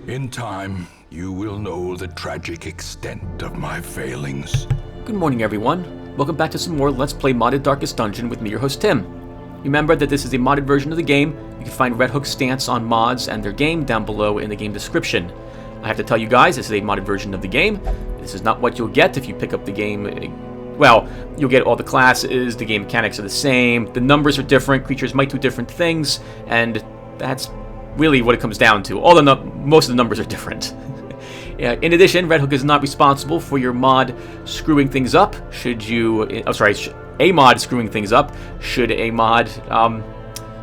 In time, you will know the tragic extent of my failings. Good morning, everyone. Welcome back to some more Let's Play Modded Darkest Dungeon with me, your host, Tim. Remember that this is a modded version of the game. You can find Red Hook's stance on mods and their game down below in the game description. I have to tell you guys, this is a modded version of the game. This is not what you'll get if you pick up the game. Well, you'll get all the classes, the game mechanics are the same, the numbers are different, creatures might do different things, and that's really what it comes down to. Most of the numbers are different. In addition, Red Hook is not responsible for your mod screwing things up. A mod screwing things up should a mod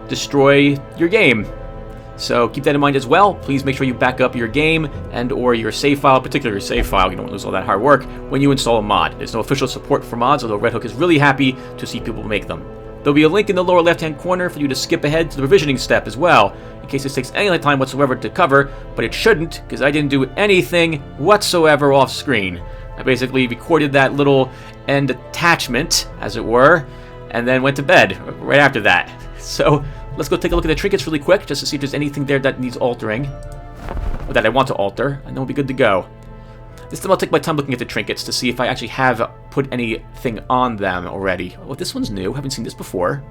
destroy your game. So keep that in mind as well. Please make sure you back up your game and or your save file, particularly your save file. You don't lose all that hard work when you install a mod. There's no official support for mods, although Red Hook is really happy to see people make them. There'll be a link in the lower left-hand corner for you to skip ahead to the provisioning step as well, in case this takes any time whatsoever to cover, but it shouldn't, because I didn't do anything whatsoever off-screen. I basically recorded that little end attachment, as it were, and then went to bed right after that. So let's go take a look at the trinkets really quick, just to see if there's anything there that needs altering, or that I want to alter, and then we'll be good to go. This time I'll take my time looking at the trinkets to see if I actually have put anything on them already. Oh, this one's new. Haven't seen this before.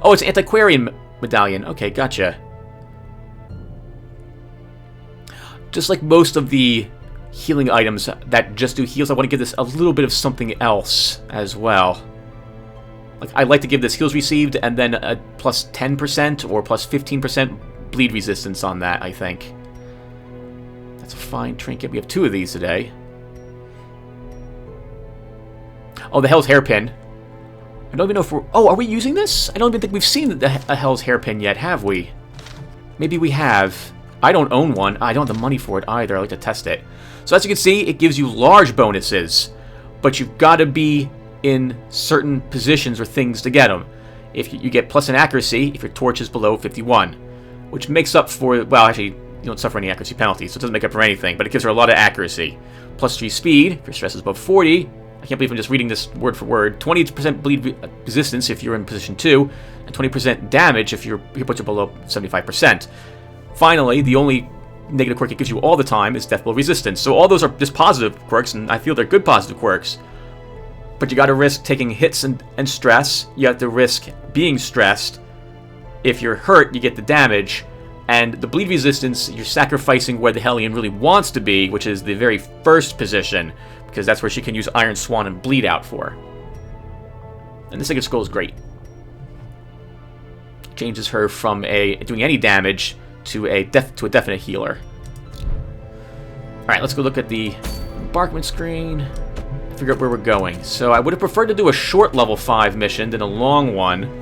Oh, it's an antiquarian medallion. Okay, gotcha. Just like most of the healing items that just do heals, I want to give this a little bit of something else as well. Like, I'd like to give this heals received and then a plus 10% or plus 15% bleed resistance on that, I think. That's a fine trinket. We have two of these today. Oh, the Hell's Hairpin. I don't even know if we're... Oh, are we using this? I don't even think we've seen the Hell's Hairpin yet, have we? Maybe we have. I don't own one. I don't have the money for it either. I like to test it. So as you can see, it gives you large bonuses. But you've got to be in certain positions or things to get them. If you get plus an accuracy if your torch is below 51. Which makes up for... Well, actually, you don't suffer any accuracy penalties, so it doesn't make up for anything. But it gives her a lot of accuracy. Plus 3 speed if your stress is above 40. I can't believe I'm just reading this word for word. 20% bleed resistance if you're in position 2, and 20% damage if your puts you below 75%. Finally, the only negative quirk it gives you all the time is death blow resistance. So all those are just positive quirks, and I feel they're good positive quirks. But you got to risk taking hits and stress. You have to risk being stressed. If you're hurt, you get the damage. And the bleed resistance, you're sacrificing where the Hellion really wants to be, which is the very first position, because that's where she can use Iron Swan and bleed out for. And this Sacred Scroll is great. Changes her from doing any damage to a definite healer. Alright, let's go look at the embarkment screen. Figure out where we're going. So I would have preferred to do a short level 5 mission than a long one.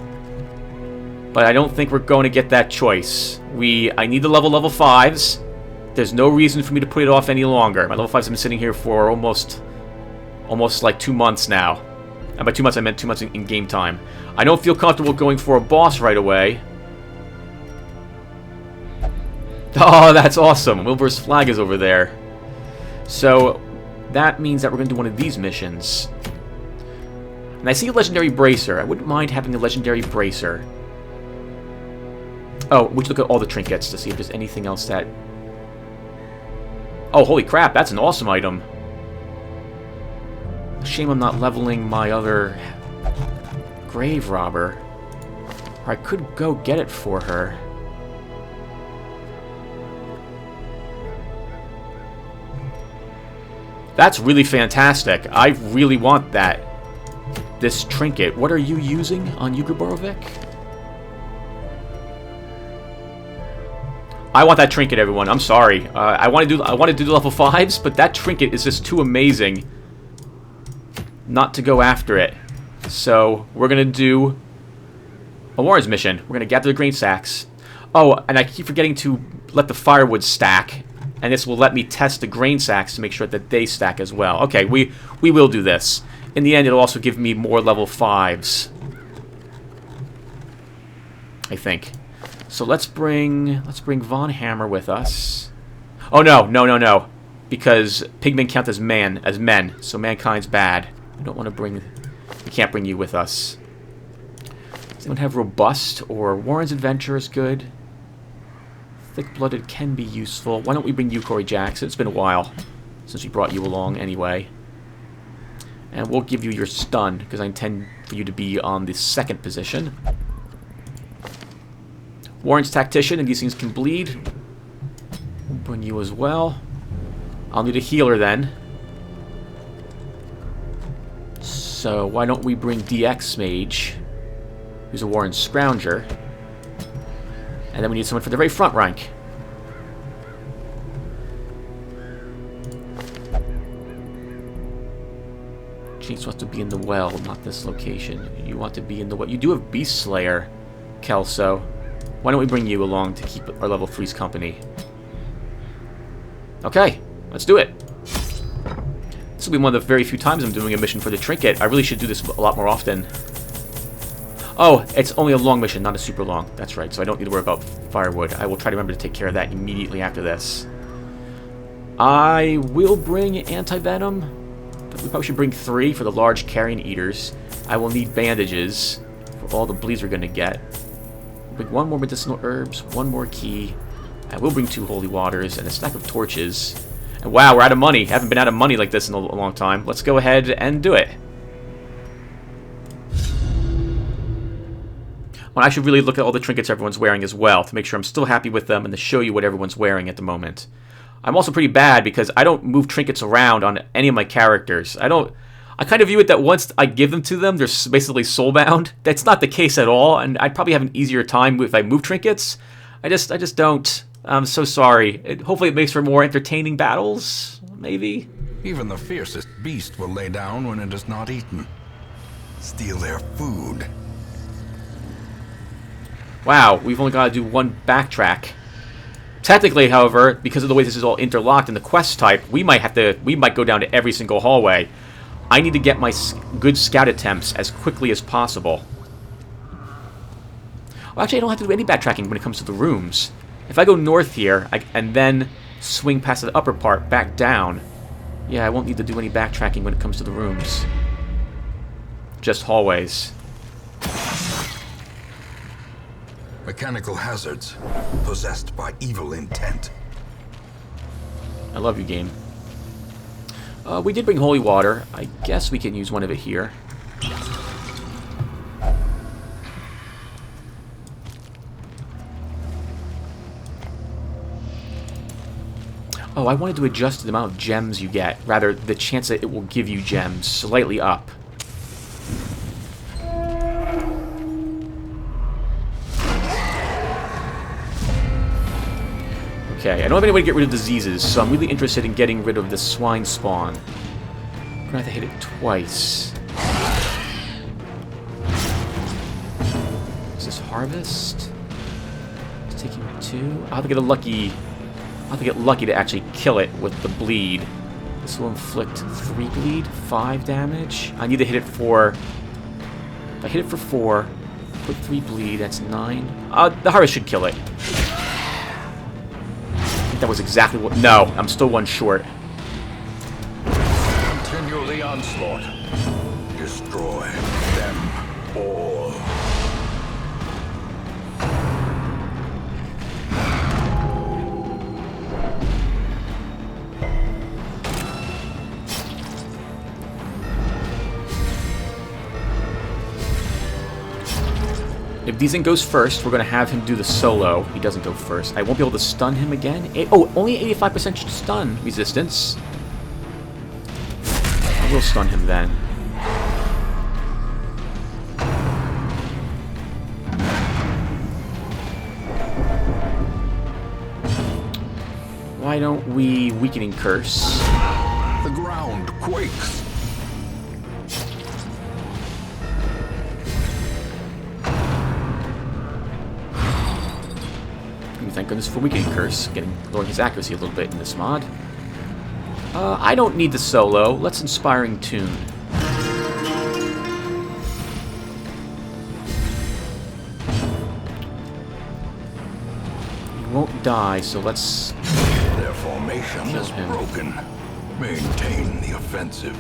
But I don't think we're going to get that choice. I need the level 5s. There's no reason for me to put it off any longer. My level 5s have been sitting here for almost like 2 months now. And by 2 months, I meant 2 months in game time. I don't feel comfortable going for a boss right away. Oh, that's awesome. Wilbur's flag is over there. So that means that we're going to do one of these missions. And I see a legendary bracer. I wouldn't mind having a legendary bracer. Oh, we should look at all the trinkets to see if there's anything else that... Oh, holy crap, that's an awesome item. Shame I'm not leveling my other grave robber. Or I could go get it for her. That's really fantastic. I really want that. This trinket. What are you using on Yuga Borovic? I want that trinket, everyone. I'm sorry. I want to do the level 5s, but that trinket is just too amazing not to go after it. So we're gonna do a Warren's mission. We're gonna gather the grain sacks. Oh, and I keep forgetting to let the firewood stack, and this will let me test the grain sacks to make sure that they stack as well. Okay, we will do this. In the end, it'll also give me more level 5s, I think. So let's bring Von Hammer with us. Oh no, because pigmen count as men, so mankind's bad. We don't want to bring. We can't bring you with us. Does anyone have robust or Warren's Adventure is good? Thick-blooded can be useful. Why don't we bring you, Corey Jackson? It's been a while since we brought you along anyway. And we'll give you your stun, because I intend for you to be on the second position. Warren's Tactician, and these things can bleed. We'll bring you as well. I'll need a healer then. So why don't we bring DX Mage, who's a Warren Scrounger. And then we need someone for the very front rank. Jinx wants to be in the well, not this location. You want to be in the well. You do have Beast Slayer, Kelso. Why don't we bring you along to keep our level 3's company? Okay, let's do it. This will be one of the very few times I'm doing a mission for the trinket. I really should do this a lot more often. Oh, it's only a long mission, not a super long. That's right, so I don't need to worry about firewood. I will try to remember to take care of that immediately after this. I will bring anti-venom. We probably should bring 3 for the large carrion eaters. I will need bandages for all the bleeds we're going to get. Bring 1 more medicinal herbs, 1 more key. I will bring 2 holy waters and a stack of torches. And wow, we're out of money. Haven't been out of money like this in a long time. Let's go ahead and do it. Well, I should really look at all the trinkets everyone's wearing as well to make sure I'm still happy with them and to show you what everyone's wearing at the moment. I'm also pretty bad because I don't move trinkets around on any of my characters. I kind of view it that once I give them to them, they're basically soulbound. That's not the case at all, and I'd probably have an easier time if I move trinkets. I just don't. I'm so sorry. Hopefully it makes for more entertaining battles, maybe? Even the fiercest beast will lay down when it is not eaten. Steal their food. Wow, we've only got to do 1 backtrack. Technically, however, because of the way this is all interlocked in the quest type, we might go down to every single hallway. I need to get my good scout attempts as quickly as possible. Well, actually, I don't have to do any backtracking when it comes to the rooms. If I go north here, and then swing past the upper part back down, yeah, I won't need to do any backtracking when it comes to the rooms. Just hallways. Mechanical hazards, possessed by evil intent. I love you, game. We did bring holy water. I guess we can use one of it here. Oh, I wanted to adjust the amount of gems you get. Rather, the chance that it will give you gems slightly up. Okay, I don't have any way to get rid of diseases, so I'm really interested in getting rid of the swine spawn. I'm gonna have to hit it twice. Is this harvest? It's taking 2. I'll have to get lucky to actually kill it with the bleed. This will inflict 3 bleed, 5 damage. I need to hit it for... If I hit it for 4, put 3 bleed, that's 9. The harvest should kill it. That was exactly what... No, I'm still 1 short. Continue the onslaught. Destroy them all. If Deezen goes first, we're going to have him do the solo. He doesn't go first. I won't be able to stun him again. Oh, only 85% stun resistance. I will stun him then. Why don't we Weakening Curse? The ground quakes. Thank goodness for Weakening Curse, lowering his accuracy a little bit in this mod. I don't need the solo. Let's Inspiring Tune. He won't die, so let's... Their formation is broken. Maintain the offensive.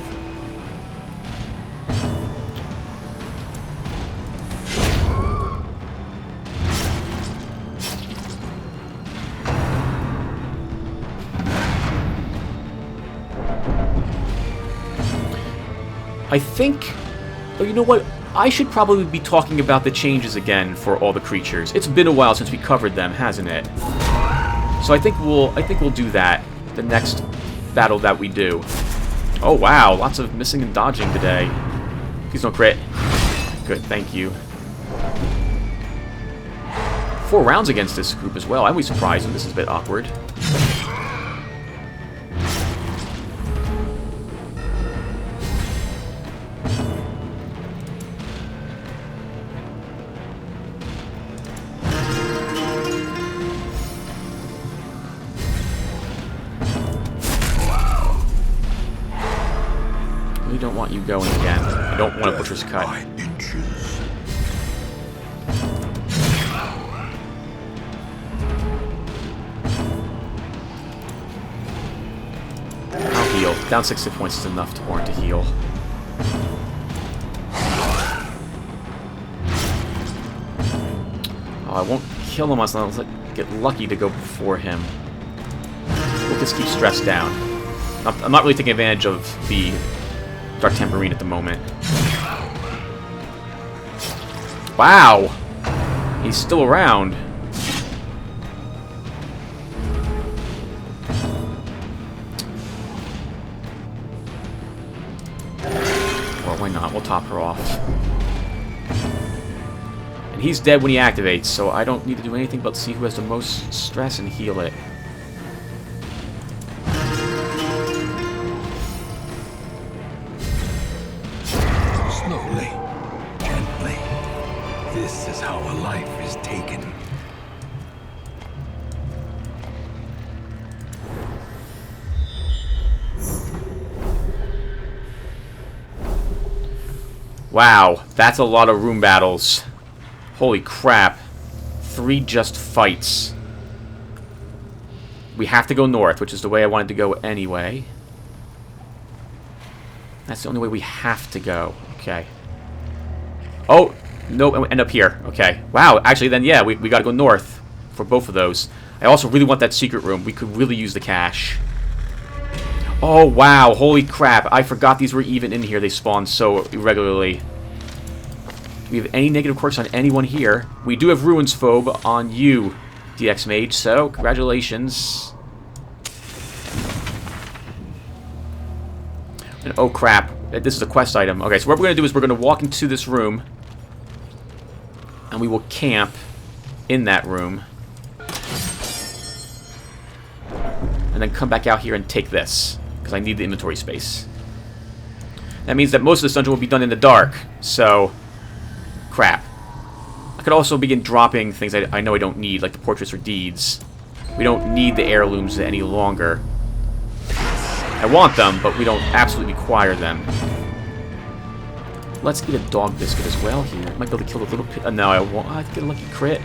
I think... Oh, you know what? I should probably be talking about the changes again for all the creatures. It's been a while since we covered them, hasn't it? So I think we'll do that the next battle that we do. Oh wow, lots of missing and dodging today. Please don't crit. Good, thank you. 4 rounds against this group as well. I'm really surprised, and this is a bit awkward. We don't want you going again. I don't want a butcher's cut. I'll heal. Down 6 hit points is enough to warrant a heal. Oh, I won't kill him unless I get lucky to go before him. We'll just keep stress down. I'm not really taking advantage of the Dark Tambourine at the moment. Wow! He's still around. Or why not? We'll top her off. And he's dead when he activates, so I don't need to do anything but see who has the most stress and heal it. Slowly, gently. This is how a life is taken. Wow, that's a lot of room battles. Holy crap. 3 just fights. We have to go north, which is the way I wanted to go anyway. That's the only way we have to go. Okay. Oh, no, and we end up here. Okay. Wow, actually then, yeah, we gotta go north for both of those. I also really want that secret room. We could really use the cash. Oh, wow, holy crap. I forgot these were even in here. They spawn so irregularly. Do we have any negative quirks on anyone here? We do have Ruins Phobe on you, DX Mage, so congratulations. And oh crap, this is a quest item. Okay, so what we're going to do is we're going to walk into this room, and we will camp in that room. And then come back out here and take this, because I need the inventory space. That means that most of this dungeon will be done in the dark, so... crap. I could also begin dropping things I know I don't need, like the portraits or deeds. We don't need the heirlooms any longer. I want them, but we don't absolutely require them. Let's get a dog biscuit as well here. Might be able to kill the little pig. No, I won't. I have to get a lucky crit.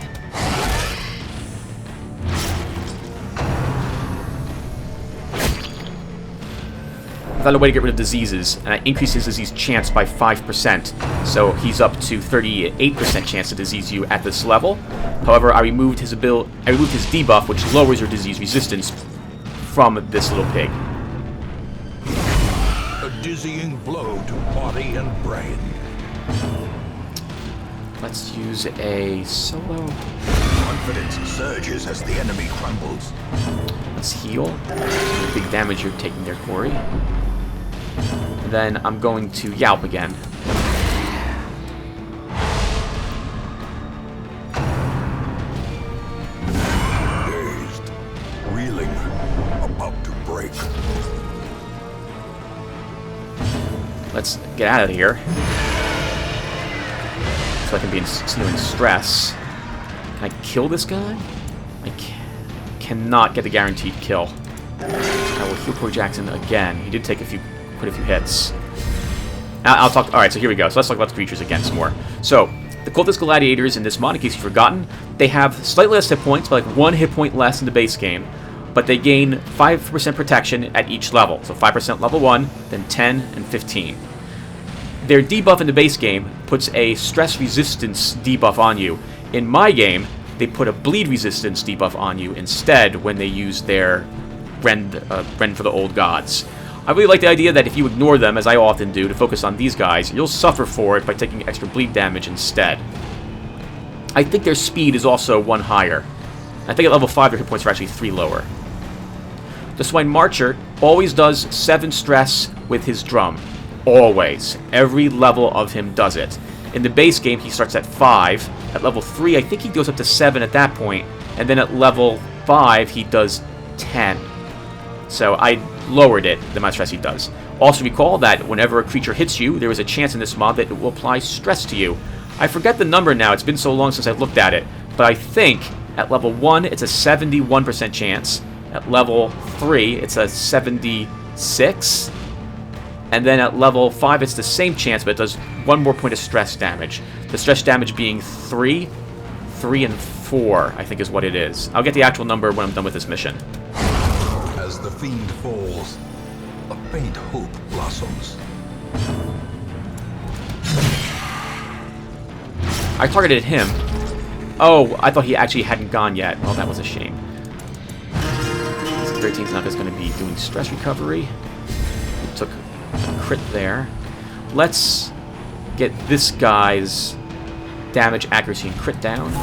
I found a way to get rid of diseases, and I increased his disease chance by 5%. So he's up to 38% chance to disease you at this level. However, I removed his debuff, which lowers your disease resistance from this little pig. A dizzying blow to body and brain. Let's use a solo. Confidence surges as the enemy crumbles. Let's heal. Some big damage you're taking there, Corey. And then I'm going to Yalp again. Dazed, reeling, about to break. Let's get out of here. So I can be in continuing stress. Can I kill this guy? I cannot get the guaranteed kill. I will heal Corey Jackson again. He did take quite a few hits. I'll talk. All right, so here we go. So let's talk about the creatures again some more. So the Cultist Gladiators in this mod, in case you've forgotten, they have slightly less hit points, but like 1 hit point less in the base game. But they gain 5% protection at each level. So 5% level 1, then 10 and 15. Their debuff in the base game puts a stress resistance debuff on you. In my game, they put a bleed resistance debuff on you instead when they use their Rend for the Old Gods. I really like the idea that if you ignore them, as I often do, to focus on these guys, you'll suffer for it by taking extra bleed damage instead. I think their speed is also 1 higher. I think at level 5 their hit points are actually 3 lower. The Swine Marcher always does 7 stress with his drum. Always. Every level of him does it. In the base game, he starts at 5. At level 3, I think he goes up to 7 at that point. And then at level 5, he does 10. So I lowered it, the amount of stress he does. Also recall that whenever a creature hits you, there is a chance in this mod that it will apply stress to you. I forget the number now, it's been so long since I've looked at it. But I think at level 1, it's a 71% chance. At level 3, it's a 76. And then at level 5, it's the same chance, but it does 1 more point of stress damage. The stress damage being 3, 3, and 4, I think is what it is. I'll get the actual number when I'm done with this mission. As the fiend falls, a faint hope blossoms. I targeted him. Oh, I thought he actually hadn't gone yet. Well, that was a shame. 13's not just going to be doing stress recovery. Took a crit there. Let's get this guy's damage, accuracy, and crit down.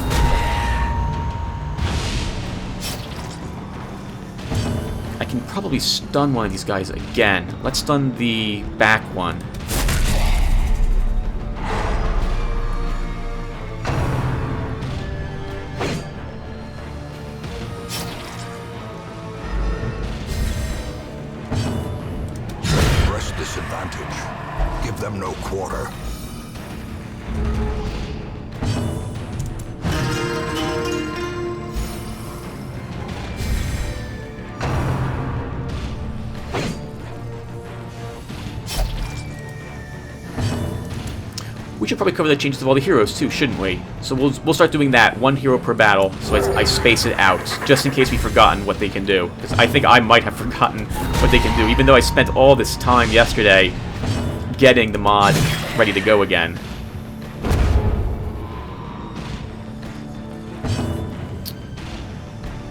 I can probably stun one of these guys again. Let's stun the back one. Disadvantage. Give them no quarter. We should probably cover the changes of all the heroes too, shouldn't we? So we'll start doing that, 1 hero per battle, so I space it out, just in case we've forgotten what they can do. Because I think I might have forgotten what they can do, even though I spent all this time yesterday getting the mod ready to go again.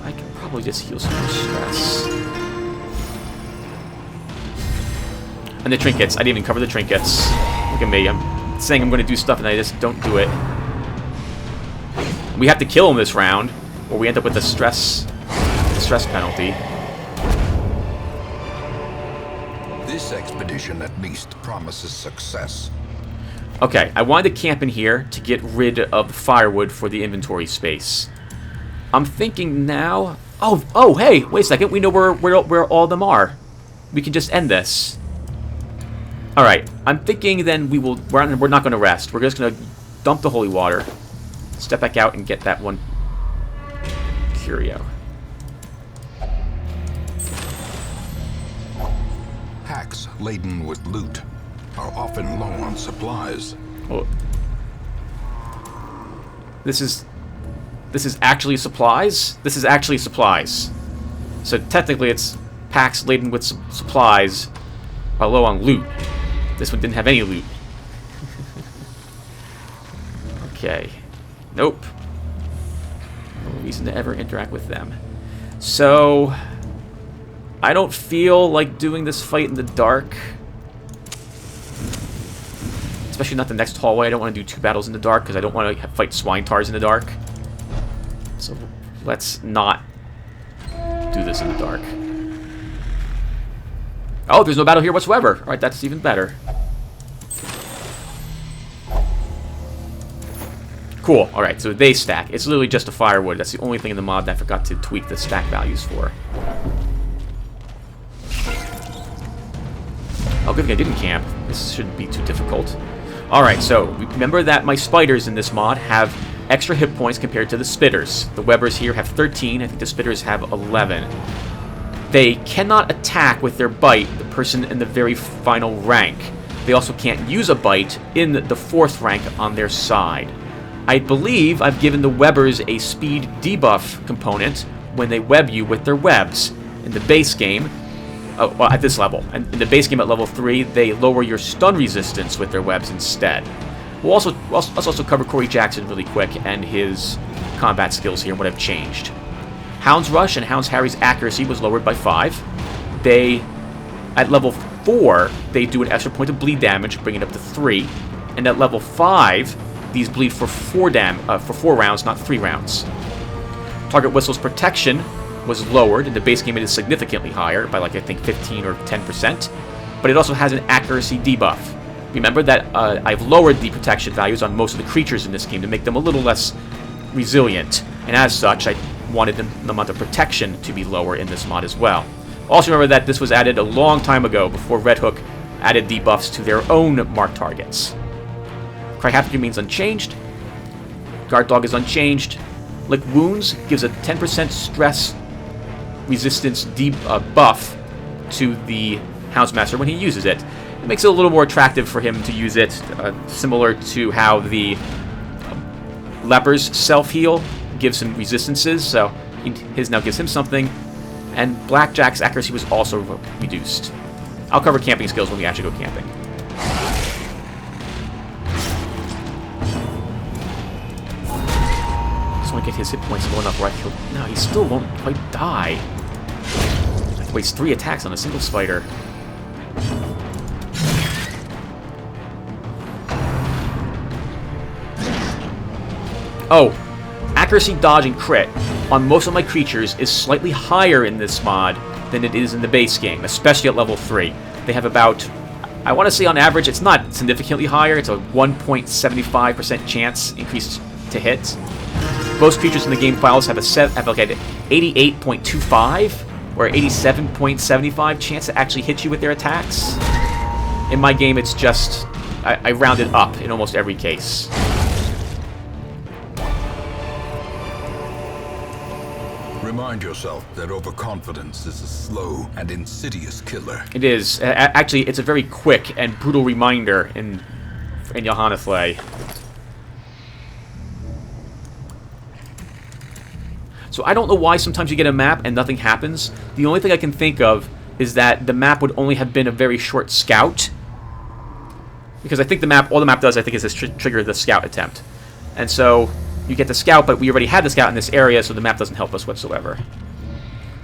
I can probably just heal some more stress. And the trinkets, I didn't even cover the trinkets. Look at me, I'm saying I'm going to do stuff and I just don't do it. We have to kill him this round, or we end up with a stress penalty. This expedition at least promises success. Okay, I wanted to camp in here to get rid of the firewood for the inventory space. I'm thinking now... Oh, hey, wait a second. We know where all of them are. We can just end this. Alright, I'm thinking then we're not going to rest. We're just going to dump the holy water, step back out, and get that one curio. Hacks laden with loot are often low on supplies. Oh. This is actually supplies? This is actually supplies. So technically it's packs laden with supplies are low on loot. This one didn't have any loot. Okay. Nope. No reason to ever interact with them. So... I don't feel like doing this fight in the dark. Especially not the next hallway. I don't want to do 2 battles in the dark because I don't want to fight swine tars in the dark. So let's not do this in the dark. Oh, there's no battle here whatsoever. Alright, that's even better. Cool. Alright, so they stack. It's literally just a firewood. That's the only thing in the mod that I forgot to tweak the stack values for. Oh, good thing I didn't camp. This shouldn't be too difficult. Alright, so remember that my spiders in this mod have extra hit points compared to the spitters. The webbers here have 13. I think the spitters have 11. They cannot attack with their bite the person in the very final rank. They also can't use a bite in the 4th rank on their side. I believe I've given the webbers a speed debuff component when they web you with their webs. In the base game, well, at this level, and in the base game at level 3, they lower your stun resistance with their webs instead. We'll also cover Corey Jackson really quick and his combat skills here and what have changed. Hound's Rush and Hound's Harry's accuracy was lowered by 5. They At level 4, they do an extra point of bleed damage, bringing it up to 3. And at level 5, these bleed for 4 rounds, not 3 rounds. Target Whistle's protection was lowered. In the base game, it is significantly higher, by like, I think, 15 or 10%. But it also has an accuracy debuff. Remember that I've lowered the protection values on most of the creatures in this game to make them a little less resilient. And as such, I wanted the amount of protection to be lower in this mod as well. Also remember that this was added a long time ago, before Red Hook added debuffs to their own marked targets. Cry Havoc remains unchanged. Guard Dog is unchanged. Lick Wounds gives a 10% stress resistance buff to the Houndsmaster when he uses it. It makes it a little more attractive for him to use it, similar to how the Leper's self-heal gives him resistances, so his now gives him something. And Blackjack's accuracy was also reduced. I'll cover camping skills when we actually go camping. Just want to get his hit points low enough where I kill. No, he still won't quite die. I have to waste 3 attacks on a single spider. Oh, accuracy, dodge, and crit on most of my creatures is slightly higher in this mod than it is in the base game, especially at level 3. They have about, I want to say on average, it's not significantly higher, it's a 1.75% chance increase to hit. Most creatures in the game files have like an 88.25 or 87.75 chance to actually hit you with their attacks. In my game, it's just, I round it up in almost every case. Remind yourself that overconfidence is a slow and insidious killer. It is. Actually, it's a very quick and brutal reminder in Johannathleigh. So I don't know why sometimes you get a map and nothing happens. The only thing I can think of is that the map would only have been a very short scout. Because I think all the map does, I think, is just trigger the scout attempt. And so you get the scout, but we already had the scout in this area, so the map doesn't help us whatsoever.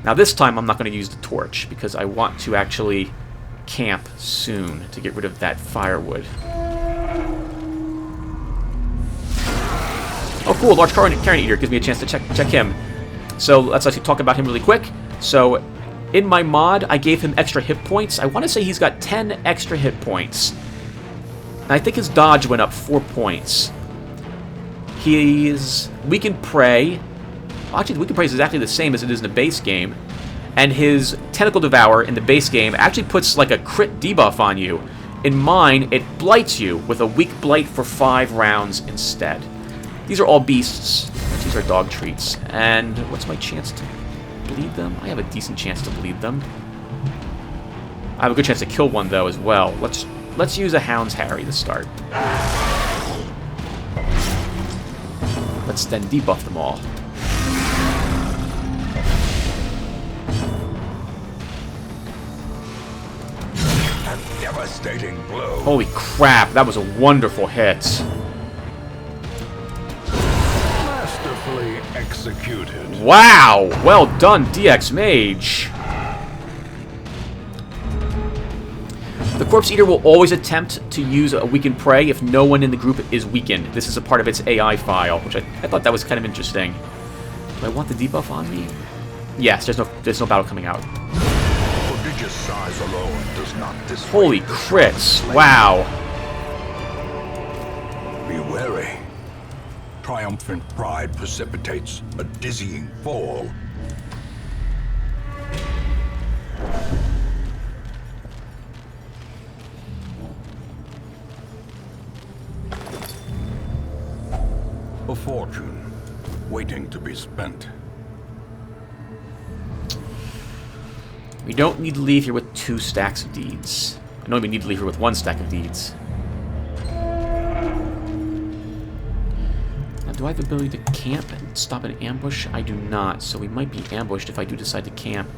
Now this time I'm not going to use the torch, because I want to actually camp soon to get rid of that firewood. Oh cool, Large Carrion Eater gives me a chance to check him. So let's actually talk about him really quick. So in my mod, I gave him extra hit points. I want to say he's got 10 extra hit points. And I think his dodge went up 4 points. He's Weakened Prey. Actually, the Weakened Prey is exactly the same as it is in the base game. And his Tentacle Devour in the base game actually puts like a crit debuff on you. In mine, it blights you with a weak blight for 5 rounds instead. These are all beasts. These are dog treats. And what's my chance to bleed them? I have a decent chance to bleed them. I have a good chance to kill one though as well. Let's use a Hound's Harry to start. Let's then debuff them all. A devastating blow. Holy crap, that was a wonderful hit. Masterfully executed. Wow! Well done, DX Mage. The Corpse Eater will always attempt to use a Weakened Prey if no one in the group is weakened. This is a part of its AI file, which I thought that was kind of interesting. Do I want the debuff on me? Yes, there's no battle coming out. Prodigious size alone does not dissuade. Holy crits! Wow. Be wary. Triumphant pride precipitates a dizzying fall. A fortune waiting to be spent. We don't need to leave here with 2 stacks of deeds. I know we need to leave here with 1 stack of deeds. Now, do I have the ability to camp and stop an ambush? I do not, so we might be ambushed if I do decide to camp.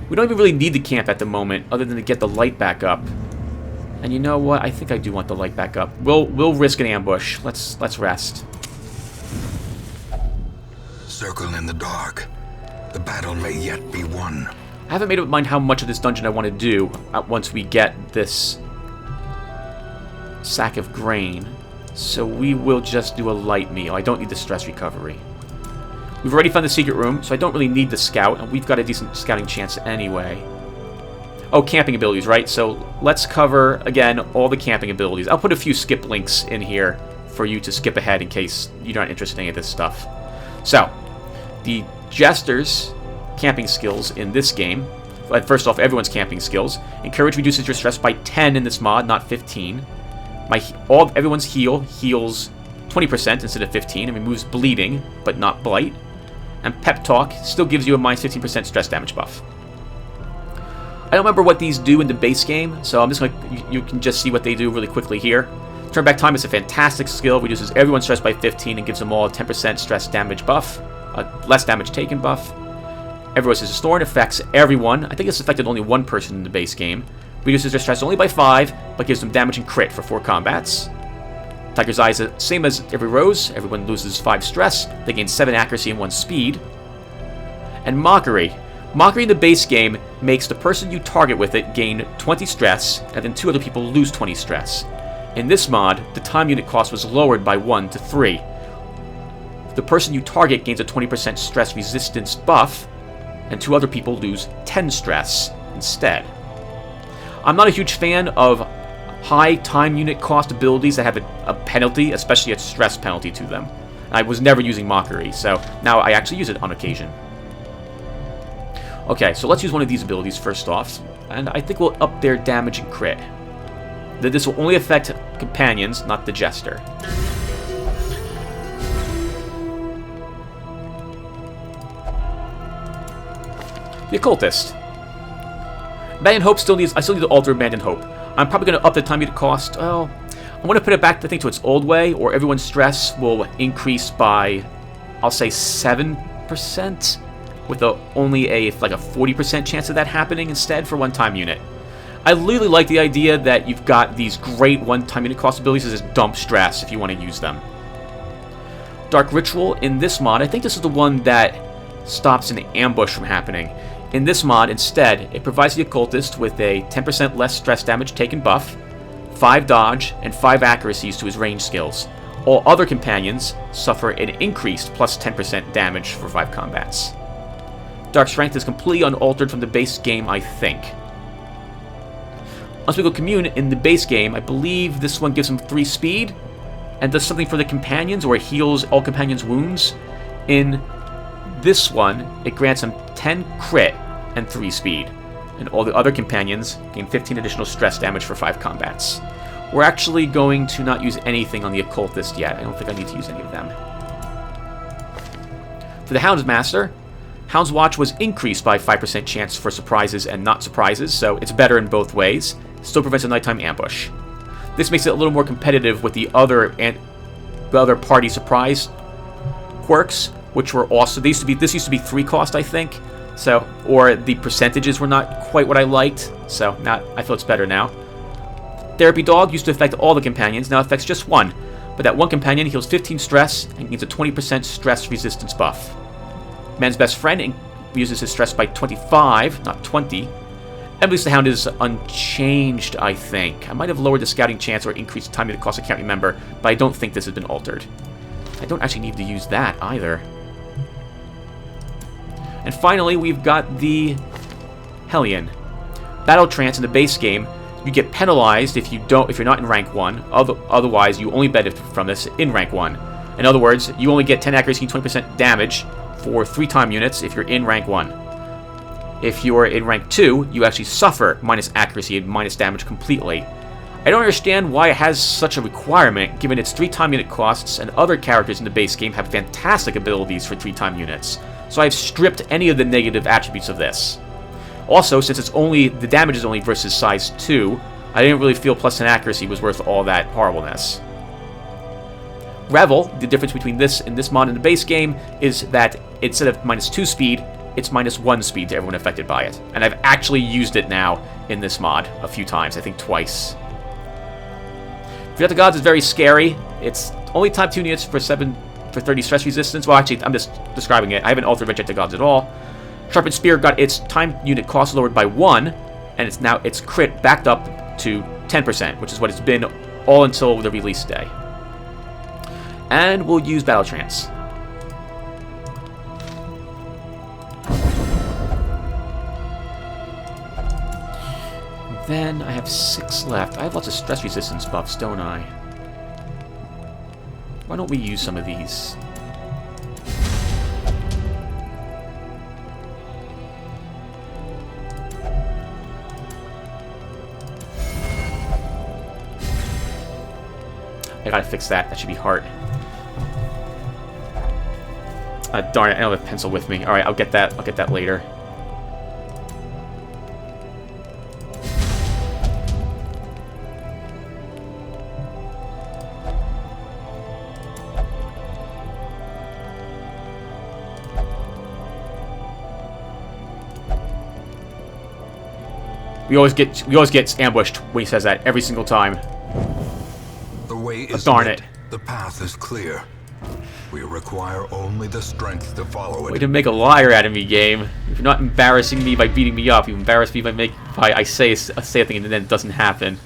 We don't even really need to camp at the moment, other than to get the light back up. And you know what? I think I do want the light back up. We'll risk an ambush. Let's rest. Circle in the dark. The battle may yet be won. I haven't made up my mind how much of this dungeon I want to do once we get this sack of grain. So we will just do a light meal. I don't need the stress recovery. We've already found the secret room, so I don't really need the scout, and we've got a decent scouting chance anyway. Oh, camping abilities, right? So let's cover, again, all the camping abilities. I'll put a few skip links in here for you to skip ahead in case you're not interested in any of this stuff. So, the Jester's camping skills in this game. First off, everyone's camping skills. Encourage reduces your stress by 10 in this mod, not 15. Everyone's heal heals 20% instead of 15 and removes bleeding, but not blight. And Pep Talk still gives you a minus 15% stress damage buff. I don't remember what these do in the base game, so I'm just going to, you can just see what they do really quickly here. Turn Back Time is a fantastic skill, reduces everyone's stress by 15 and gives them all a 10% stress damage buff, a less damage taken buff. Everyone's Restored affects everyone. I think it's affected only one person in the base game. Reduces their stress only by 5, but gives them damage and crit for 4 combats. Tiger's Eye is the same as every rose. Everyone loses 5 stress. They gain 7 accuracy and 1 speed. And Mockery. Mockery in the base game makes the person you target with it gain 20 stress, and then 2 other people lose 20 stress. In this mod, the time unit cost was lowered by 1 to 3. The person you target gains a 20% stress resistance buff, and 2 other people lose 10 stress instead. I'm not a huge fan of high time unit cost abilities that have a penalty, especially a stress penalty to them. I was never using Mockery, so now I actually use it on occasion. Okay, so let's use one of these abilities first off, and I think we'll up their damage and crit. This will only affect companions, not the Jester. The Occultist. Abandoned Hope still needs... I still need to alter Abandoned Hope. I'm probably going to up the time unit cost. Well, I want to put it back, I think, to its old way, or everyone's stress will increase by, I'll say, 7%, with only like a 40% chance of that happening instead for one time unit. I really like the idea that you've got these great one-time unit cost abilities as just dump stress if you want to use them. Dark Ritual in this mod, I think this is the one that stops an ambush from happening. In this mod, instead, it provides the Occultist with a 10% less stress damage taken buff, 5 dodge, and 5 accuracies to his range skills. All other companions suffer an increased plus 10% damage for 5 combats. Dark Strength is completely unaltered from the base game, I think. Unspeakable Commune in the base game, I believe this one gives him 3 speed, and does something for the companions, or it heals all companions' wounds. In this one, it grants him 10 crit and 3 speed, and all the other companions gain 15 additional stress damage for 5 combats. We're actually going to not use anything on the Occultist yet. I don't think I need to use any of them. For the Hound's Master, Hound's Watch was increased by 5% chance for surprises and not surprises, so it's better in both ways. Still prevents a nighttime ambush. This makes it a little more competitive with the other party surprise quirks, which were also this used to be 3 cost, I think. So, or the percentages were not quite what I liked. So now I feel it's better now. Therapy Dog used to affect all the companions, now affects just one. But that one companion heals 15 stress and gains a 20% stress resistance buff. Man's Best Friend uses his stress by 25, not 20. Emily's the Hound is unchanged, I think. I might have lowered the scouting chance or increased the time unit cost, I can't remember, but I don't think this has been altered. I don't actually need to use that either. And finally, we've got the Hellion. Battle Trance in the base game, you get penalized if you're not in rank 1. Otherwise, you only benefit from this in rank 1. In other words, you only get 10 accuracy and 20% damage for 3 time units if you're in rank 1. If you're in rank 2, you actually suffer minus accuracy and minus damage completely. I don't understand why it has such a requirement, given its 3 time unit costs and other characters in the base game have fantastic abilities for 3 time units. So I've stripped any of the negative attributes of this. Also, since the damage is only versus size 2, I didn't really feel plus 10 accuracy was worth all that horribleness. Revel, the difference between this and this mod in the base game is that instead of minus 2 speed, it's minus 1 speed to everyone affected by it. And I've actually used it now in this mod a few times, I think twice. Forget the Gods is very scary. It's only type 2 units for 30 stress resistance. Well, actually, I'm just describing it. I haven't altered Reject the Gods at all. Sharpened Spear got its time unit cost lowered by 1, and it's now its crit backed up to 10%, which is what it's been all until the release day. And we'll use Battle Trance. Then I have 6 left. I have lots of stress resistance buffs, don't I? Why don't we use some of these? I gotta fix that. That should be heart. Darn it, I don't have a pencil with me. Alright, I'll get that. I'll get that later. We always get ambushed when he says that every single time. The way is darn lit. it. The path is clear. We require only the strength to follow it. Way to make a liar out of me, game. If you're not embarrassing me by beating me up, you embarrass me by I say a thing and then it doesn't happen.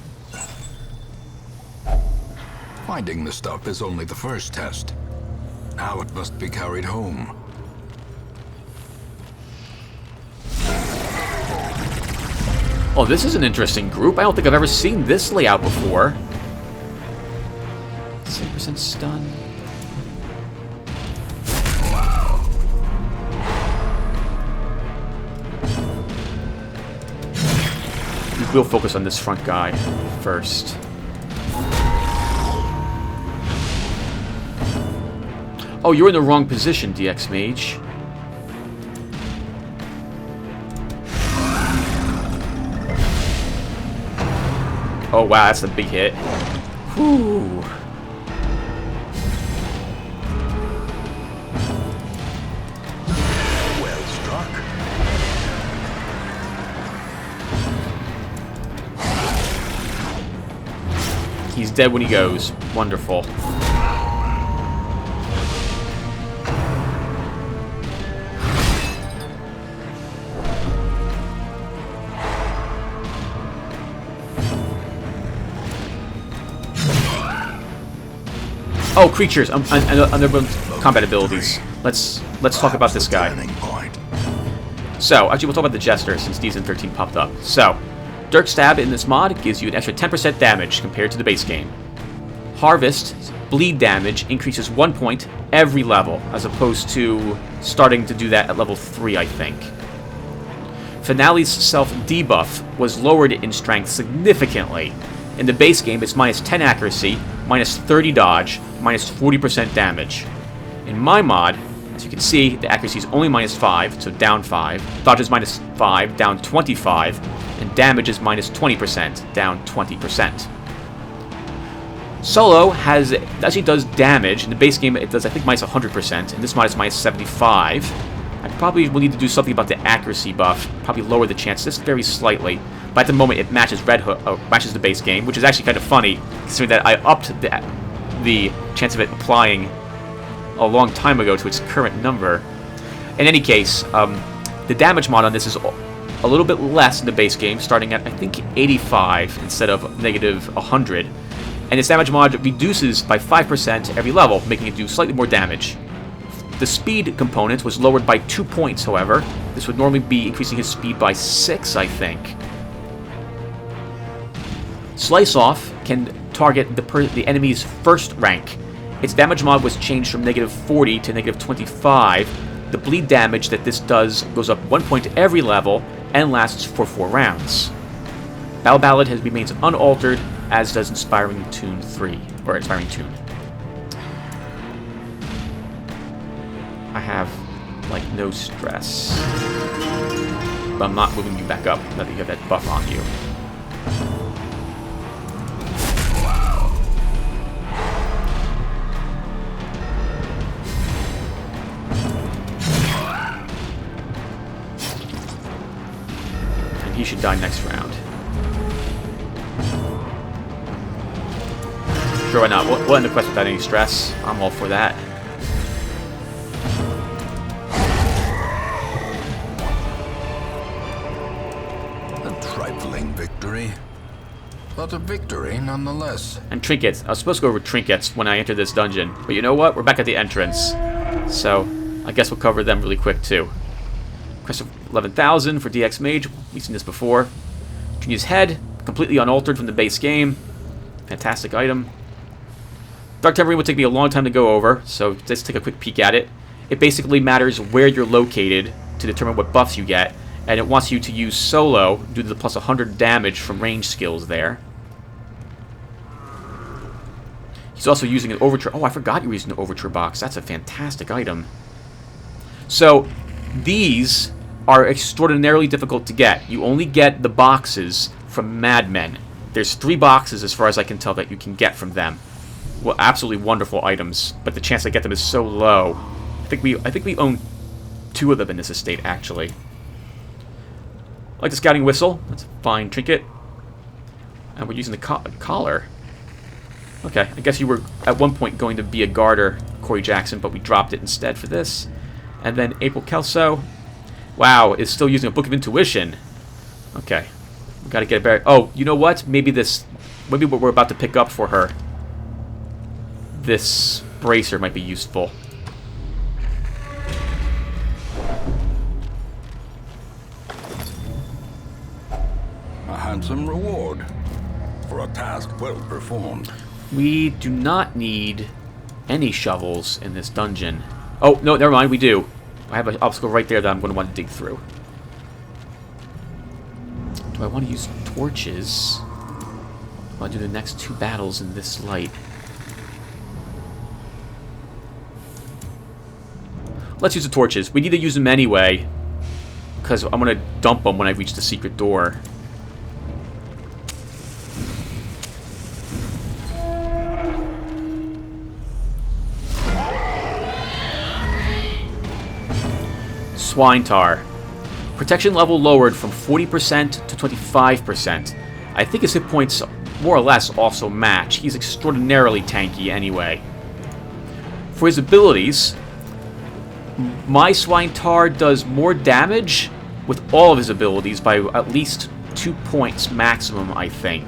Finding the stuff is only the first test. Now it must be carried home. Oh, this is an interesting group. I don't think I've ever seen this layout before. 6% stun. Wow. We'll focus on this front guy first. Oh, you're in the wrong position, DX Mage. Oh wow, that's a big hit. Whew. Well struck. He's dead when he goes. Wonderful. Oh, creatures. Other combat abilities. Let's talk about this guy. So, actually, we'll talk about the Jester since Season 13 popped up. So, Dirk Stab in this mod gives you an extra 10% damage compared to the base game. Harvest, bleed damage, increases 1 point every level, as opposed to starting to do that at level 3, I think. Finale's self-debuff was lowered in strength significantly. In the base game, it's minus 10 accuracy, minus 30 dodge, minus 40% damage. In my mod, as you can see, the accuracy is only minus 5, so down 5. Dodge is minus 5, down 25. And damage is minus 20%, down 20%. Solo actually does damage. In the base game, it does, I think, minus 100%. In this mod, it's minus 75. I probably will need to do something about the accuracy buff. Probably lower the chance just very slightly. But at the moment, it matches matches the base game, which is actually kind of funny, considering that I upped the chance of it applying a long time ago to its current number. In any case, the damage mod on this is a little bit less in the base game, starting at, I think, 85 instead of negative 100. And its damage mod reduces by 5% every level, making it do slightly more damage. The speed component was lowered by 2 points, however. This would normally be increasing his speed by 6, I think. Slice Off can target the enemy's first rank. Its damage mod was changed from negative 40 to negative 25. The bleed damage that this does goes up 1 point every level and lasts for 4 rounds. Battle Ballad remains unaltered, as does Inspiring Tune 3, or Inspiring Tune. I have, like, no stress. But I'm not moving you back up now that you have that buff on you. And he should die next round. Sure, why not? We'll end the quest without any stress. I'm all for that. trifling victory, but a victory nonetheless. And trinkets. I was supposed to go over trinkets when I entered this dungeon. But you know what? We're back at the entrance. So, I guess we'll cover them really quick, too. Crest of 11,000 for DX Mage. We've seen this before. Junior's Head. Completely unaltered from the base game. Fantastic item. Dark Tambourine will take me a long time to go over, so let's take a quick peek at it. It basically matters where you're located to determine what buffs you get, and it wants you to use solo due to the plus 100 damage from range skills there. He's also using an Overture. Oh, I forgot you were using the Overture box. That's a fantastic item. So, these are extraordinarily difficult to get. You only get the boxes from Madmen. There's 3 boxes, as far as I can tell, that you can get from them. Well, absolutely wonderful items, but the chance to get them is so low. I think we own 2 of them in this estate, actually. I like the Scouting Whistle. That's a fine trinket. And we're using the collar. Okay, I guess you were at one point going to be a Garter, Corey Jackson, but we dropped it instead for this. And then April Kelso. Wow, is still using a Book of Intuition. Okay. We gotta get it better. Oh, you know what? Maybe what we're about to pick up for her. This bracer might be useful. A handsome reward for a task well performed. We do not need any shovels in this dungeon. Oh, no, never mind, we do. I have an obstacle right there that I'm going to want to dig through. Do I want to use torches? I want to do the next 2 battles in this light. Let's use the torches. We need to use them anyway, because I'm going to dump them when I reach the secret door. Swine Tar. Protection level lowered from 40% to 25%. I think his hit points more or less also match. He's extraordinarily tanky anyway. For his abilities, my Swine Tar does more damage with all of his abilities by at least 2 points maximum, I think.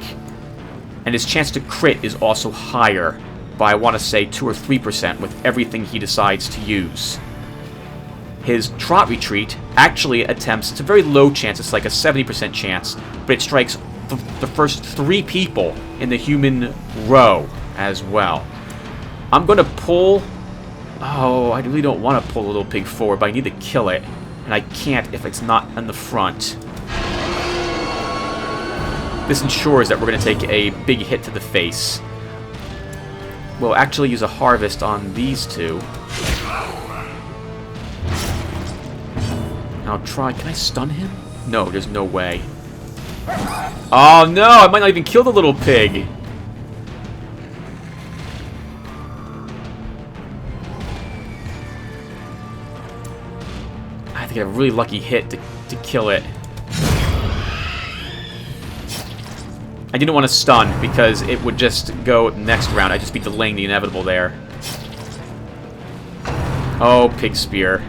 And his chance to crit is also higher by, I want to say, 2 or 3% with everything he decides to use. His Trot Retreat actually attempts, it's a very low chance, it's like a 70% chance, but it strikes the first 3 people in the human row as well. I'm going to pull... Oh, I really don't want to pull Little Pig forward, but I need to kill it. And I can't if it's not in the front. This ensures that we're going to take a big hit to the face. We'll actually use a Harvest on these 2. I'll try. Can I stun him? No, there's no way. Oh no! I might not even kill the little pig! I have to get a really lucky hit to kill it. I didn't want to stun because it would just go next round. I'd just be delaying the inevitable there. Oh, Pig Spear.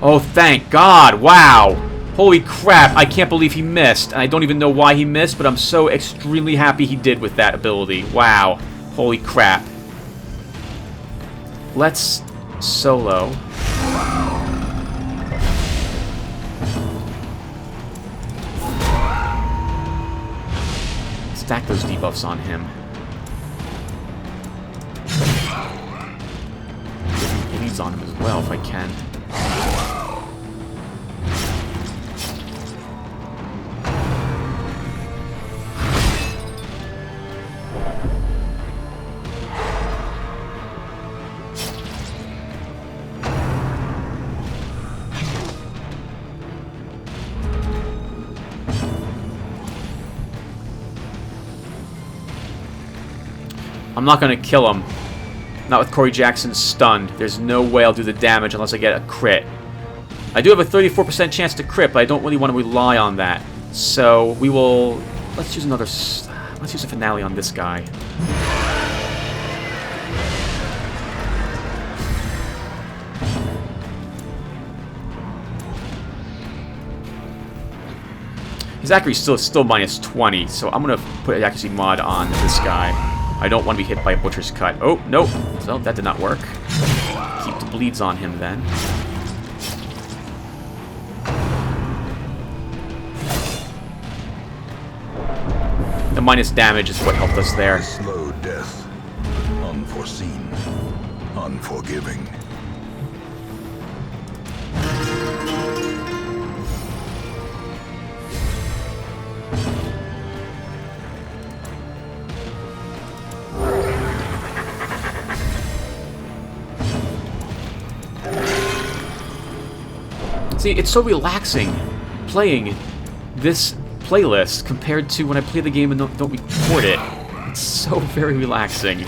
Oh, thank God! Wow! Holy crap, I can't believe he missed. And I don't even know why he missed, but I'm so extremely happy he did with that ability. Wow. Holy crap. Let's solo. Stack those debuffs on him. Get these on him as well if I can. I'm not going to kill him. Not with Corey Jackson stunned. There's no way I'll do the damage unless I get a crit. I do have a 34% chance to crit, but I don't really want to rely on that. So we will... Let's use another... Let's use a finale on this guy. His His accuracy is still minus 20, so I'm going to put an accuracy mod on this guy. I don't want to be hit by a Butcher's Cut. Oh, nope. So that did not work. Keep the bleeds on him then. The minus damage is what helped us there. Slow death. Unforeseen. Unforgiving. See, it's so relaxing playing this playlist compared to when I play the game and don't record it. It's so very relaxing.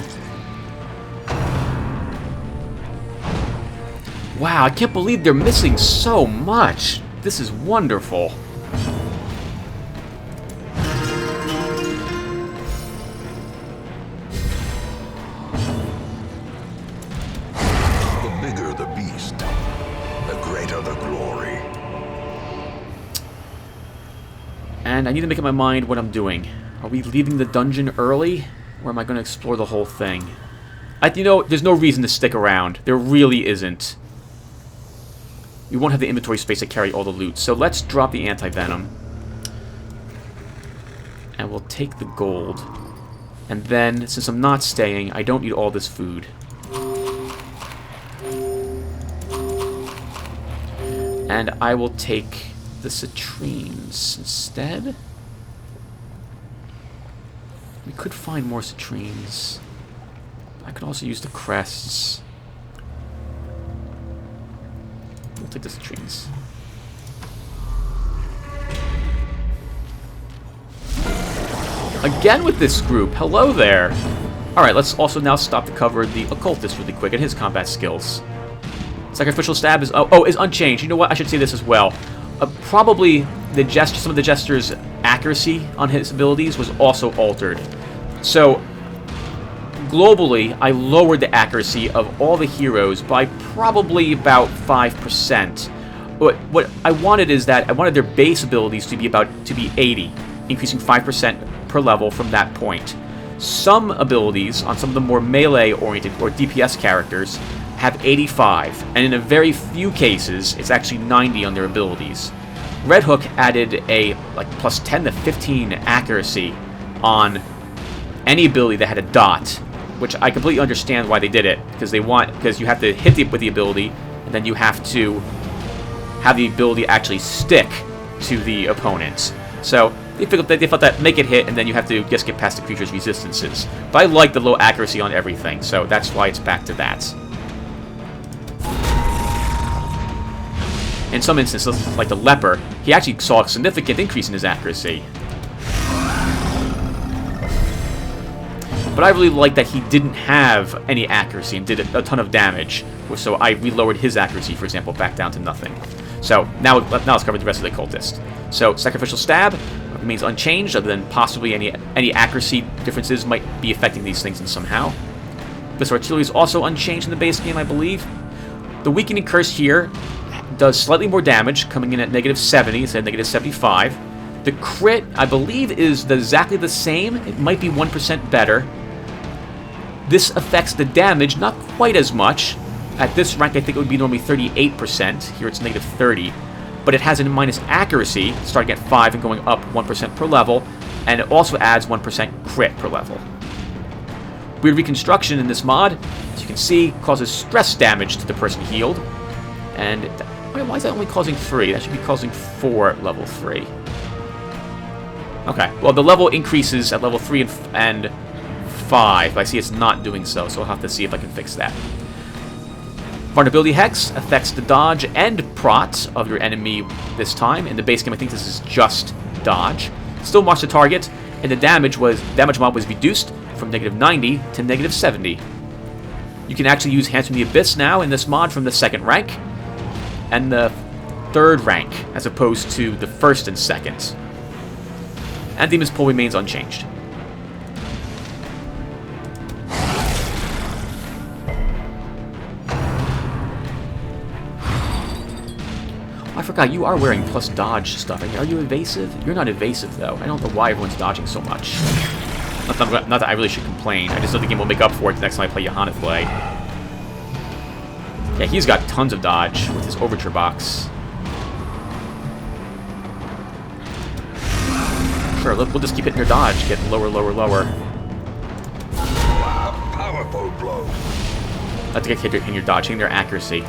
Wow, I can't believe they're missing so much. This is wonderful. The bigger the beast, the greater the glory. And I need to make up my mind what I'm doing. Are we leaving the dungeon early? Or am I going to explore the whole thing? You know, there's no reason to stick around. There really isn't. We won't have the inventory space to carry all the loot. So let's drop the anti-venom. And we'll take the gold. And then, since I'm not staying, I don't need all this food. And I will take the citrines instead. We could find more citrines. I could also use the crests. We'll take the citrines. Again with this group. Hello there. Alright, let's also now stop to cover the occultist really quick and his combat skills. Sacrificial stab is is unchanged. You know what? I should say this as well. Probably some of the jester's accuracy on his abilities was also altered. So globally, I lowered the accuracy of all the heroes by probably about 5%. What I wanted is that I wanted their base abilities to be 80, increasing 5% per level from that point. Some abilities on some of the more melee-oriented or DPS characters have 85, and in a very few cases, it's actually 90 on their abilities. Red Hook added a plus 10 to 15 accuracy on any ability that had a dot, which I completely understand why they did it, because you have to hit with the ability, and then you have to have the ability actually stick to the opponent. So they thought that make it hit, and then you have to just get past the creature's resistances. But I like the low accuracy on everything, so that's why it's back to that. In some instances, like the leper, he actually saw a significant increase in his accuracy. But I really like that he didn't have any accuracy and did a ton of damage. So we lowered his accuracy, for example, back down to nothing. So now let's cover the rest of the cultist. So Sacrificial Stab remains unchanged, other than possibly any accuracy differences might be affecting these things in somehow. This artillery is also unchanged in the base game, I believe. The Weakening Curse here does slightly more damage, coming in at -70 instead of -75. The crit, I believe, is exactly the same. It might be 1% better. This affects the damage not quite as much. At this rank, I think it would be normally 38%. Here it's -30. But it has a minus accuracy, starting at 5 and going up 1% per level. And it also adds 1% crit per level. Weird Reconstruction in this mod, as you can see, causes stress damage to the person healed. And why is that only causing 3? That should be causing 4 at level 3. Okay, well, the level increases at level 3 and 5. I see it's not doing so I'll have to see if I can fix that. Vulnerability Hex affects the dodge and prot of your enemy this time. In the base game, I think this is just dodge. Still marks the target, and the damage mod was reduced from -90 to -70. You can actually use Hands from the Abyss now in this mod from the 2nd rank and the 3rd rank, as opposed to the 1st and 2nd. And Demon's Pull remains unchanged. I forgot, you are wearing plus dodge stuff. Are you evasive? You're not evasive, though. I don't know why everyone's dodging so much. Not that I really should complain. I just know the game will make up for it the next time I play Johanna play. Yeah, he's got tons of dodge with his Overture box. Sure, we'll just keep hitting your dodge. Get lower, lower, lower. Powerful blow. Let's get hit in your dodge, hitting their accuracy.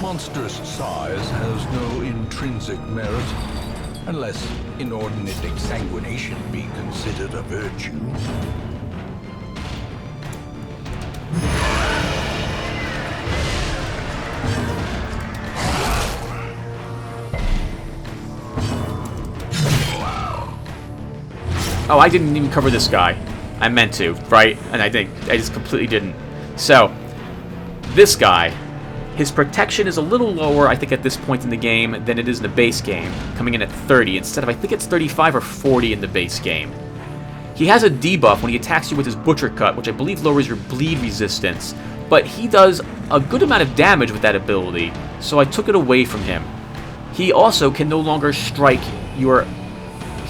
Monstrous size has no intrinsic merit, unless inordinate exsanguination be considered a virtue. Oh, I didn't even cover this guy. I meant to, right? And I think I just completely didn't. So, this guy, his protection is a little lower, I think, at this point in the game than it is in the base game, coming in at 30 instead of, I think it's 35 or 40 in the base game. He has a debuff when he attacks you with his Butcher Cut, which I believe lowers your bleed resistance, but he does a good amount of damage with that ability, so I took it away from him. He also can no longer strike your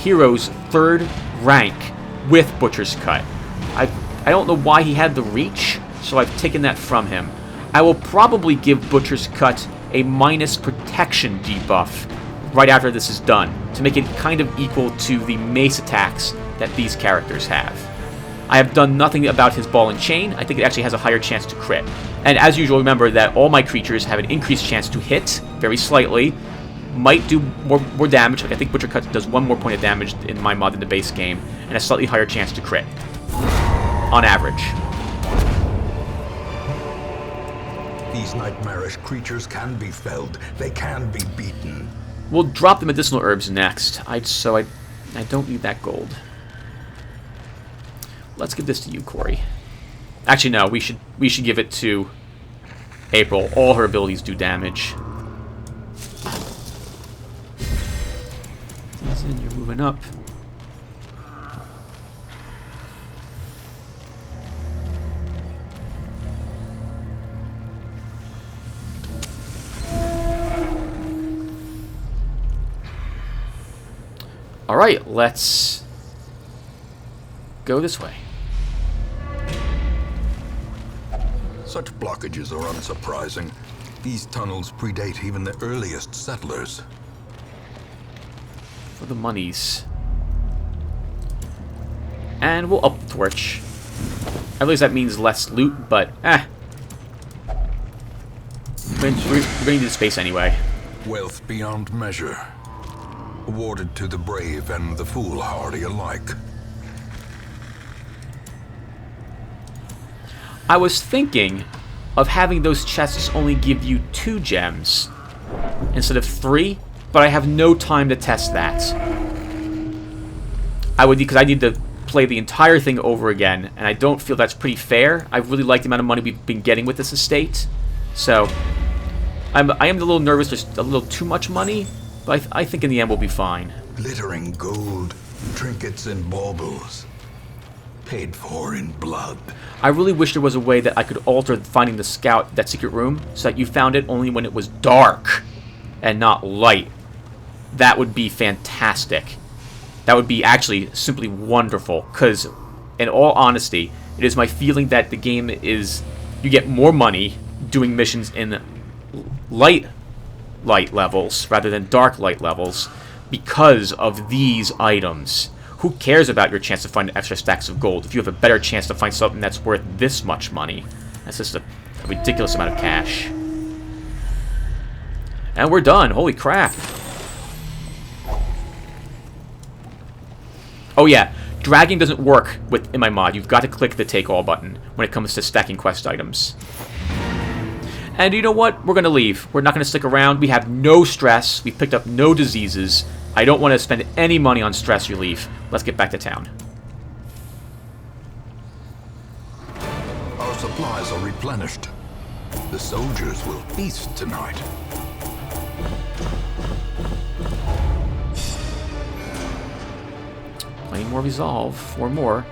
hero's 3rd rank with Butcher's Cut. I don't know why he had the reach, so I've taken that from him. I will probably give Butcher's Cut a minus protection debuff right after this is done, to make it kind of equal to the mace attacks that these characters have. I have done nothing about his Ball and Chain. I think it actually has a higher chance to crit. And as usual, remember that all my creatures have an increased chance to hit, very slightly, might do more damage. Like I think Butcher Cut does 1 more point of damage in my mod than the base game, and a slightly higher chance to crit, on average. These nightmarish creatures can be felled. They can be beaten. We'll drop the medicinal herbs next. I don't need that gold. Let's give this to you, Corey. Actually, no. We should give it to April. All her abilities do damage. And you're moving up. All right, let's go this way. Such blockages are unsurprising. These tunnels predate even the earliest settlers. For the monies. And we'll up the torch. I realize that means less loot, but we're gonna need the space anyway. Wealth beyond measure, awarded to the brave and the foolhardy alike. I was thinking of having those chests only give you 2 gems instead of 3, but I have no time to test that. Because I need to play the entire thing over again, and I don't feel that's pretty fair. I really like the amount of money we've been getting with this estate, so I am a little nervous. There's a little too much money, but I think in the end we'll be fine. Glittering gold, trinkets and baubles, paid for in blood. I really wish there was a way that I could alter finding the scout, that secret room, so that you found it only when it was dark and not light. That would be fantastic. That would be actually simply wonderful, because in all honesty, it is my feeling that the game is, you get more money doing missions in light levels rather than dark light levels because of these items. Who cares about your chance to find extra stacks of gold if you have a better chance to find something that's worth this much money? That's just a ridiculous amount of cash. And we're done. Holy crap. Oh yeah, dragging doesn't work in my mod. You've got to click the take all button when it comes to stacking quest items. And you know what? We're going to leave. We're not going to stick around. We have no stress. We picked up no diseases. I don't want to spend any money on stress relief. Let's get back to town. Our supplies are replenished. The soldiers will feast tonight. Plenty more resolve. 4 more.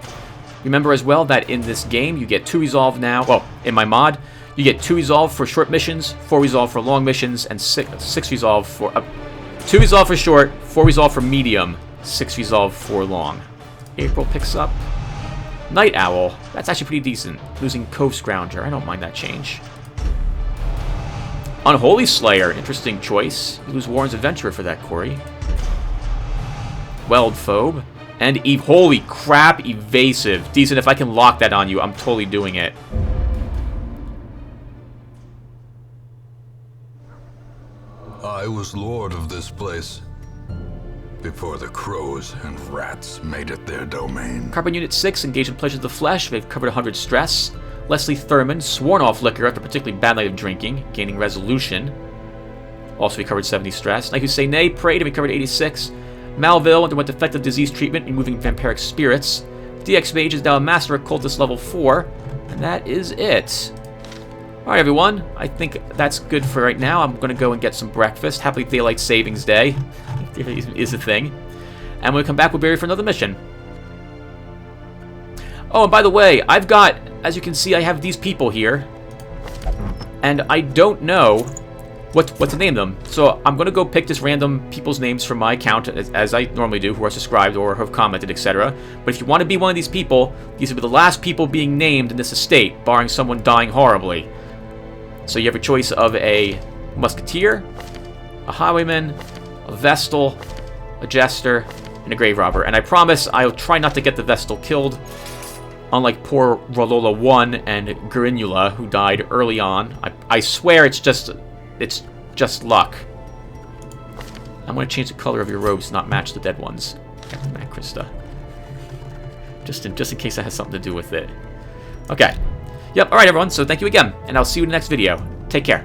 Remember as well that in this game, you get 2 resolve now. Well, in my mod, you get 2 resolve for short missions, 4 resolve for long missions, and 6 resolve for... 2 resolve for short, 4 resolve for medium, 6 resolve for long. April picks up. Night Owl. That's actually pretty decent. Losing Cove Scrounger. I don't mind that change. Unholy Slayer. Interesting choice. You lose Warren's Adventurer for that, Corey. Weld Phobe. And holy crap, Evasive. Decent, if I can lock that on you, I'm totally doing it. I was lord of this place before the crows and rats made it their domain. Carbon Unit 6, engaged in Pleasures of the Flesh. They've covered 100 stress. Leslie Thurman, sworn off liquor after a particularly bad night of drinking, gaining resolution. Also recovered 70 stress. Knight Who Say Nay, prayed and recovered 86. Malville underwent effective disease treatment, removing vampiric spirits. DX Mage is now a Master Occultist level 4. And that is it. Alright everyone, I think that's good for right now. I'm going to go and get some breakfast. Happy Daylight Savings Day is a thing. And when we come back, we'll be ready for another mission. Oh, and by the way, I've got, as you can see, I have these people here. And I don't know what to name them. So I'm going to go pick just random people's names from my account, as I normally do, who are subscribed or have commented, etc. But if you want to be one of these people, these will be the last people being named in this estate, barring someone dying horribly. So you have a choice of a musketeer, a highwayman, a vestal, a jester, and a grave robber. And I promise I'll try not to get the vestal killed, unlike poor Rolola 1 and Grinula, who died early on. I swear it's just luck. I'm going to change the color of your robes to not match the dead ones. Matt Krista. Just in case that has something to do with it. Okay. Yep, alright everyone, so thank you again, and I'll see you in the next video. Take care.